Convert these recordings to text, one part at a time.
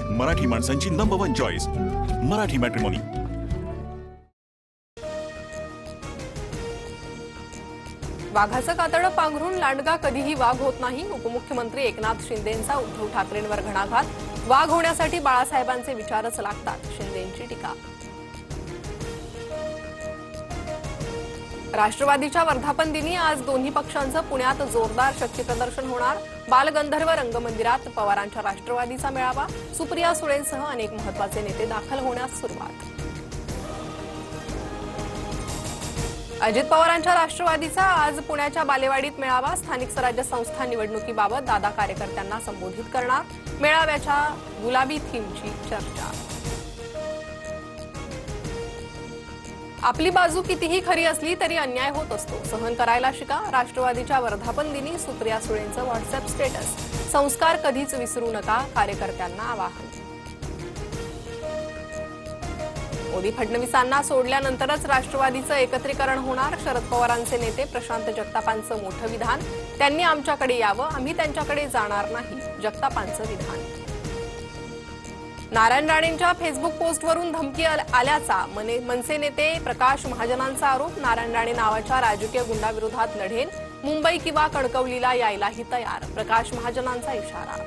मराठी माणसांची number 1 choice Marathi matrimony. वाघाचं कातडं पांघरून लांडगा कधीही वाघ होत नाही। उपमुख्यमंत्री एकनाथ शिंदेंचा उद्धव ठाकरेंवर घणाघात। वाघ होण्यासाठी बाळासाहेबांचे विचारच लागतात, शिंदेंची टीका। राष्ट्रवादीच्या वर्धापन दिनी आज दोन्ही पक्षांचं पुण्यात जोरदार शक्तीप्रदर्शन होणार। बालगंधर्व रंगमंदिरात पवारांच्या राष्ट्रवादीचा मेळावा। सुप्रिया सुळेंसह अनेक महत्त्वाचे नेते दाखल होण्यास सुरुवात। अजित पवारांच्या राष्ट्रवादीचा आज पुण्याच्या बालेवाडीत मेळावा। स्थानिक स्वराज्य संस्था निवडणुकीबाबत दादा कार्यकर्त्यांना संबोधित करणार। मेळाव्याच्या गुलाबी थीमची चर्चा। आपली बाजू कितीही खरी असली तरी अन्याय होत असतो, सहन करायला शिका। राष्ट्रवादीच्या वर्धापन दिनी सुप्रिया सुळेंचं व्हॉट्सअप स्टेटस। संस्कार कधीच विसरू नका, कार्यकर्त्यांना आवाहन। मोदी फडणवीसांना सोडल्यानंतरच राष्ट्रवादीचं एकत्रीकरण होणार। शरद पवारांचे नेते प्रशांत जगतापांचं मोठं विधान। त्यांनी आमच्याकडे यावं, आम्ही त्यांच्याकडे जाणार नाही, जगतापांचं विधान। नारायण राणेंच्या फेसबुक पोस्टवरून धमकी आल्याचा मनसे नेते प्रकाश महाजनांचा आरोप। नारायण राणे नावाच्या राजकीय गुंडाविरोधात लढेन, मुंबई किंवा कणकवलीला यायलाही तयार, प्रकाश महाजनांचा इशारा।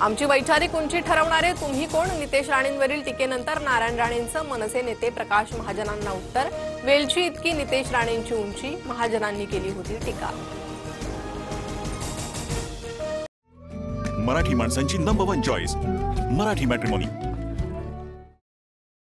आमची वैचारिक उंची ठरवणारे तुम्ही कोण? नितेश राणेंवरील टीकेनंतर नारायण राणेंचं मनसे नेते प्रकाश महाजनांना उत्तर। वेलची इतकी नितेश राणेंची उंची, महाजनांनी केली होती टीका। मराठी माणसांची नंबर 1 चॉईस मराठी मॅट्रिमोनी।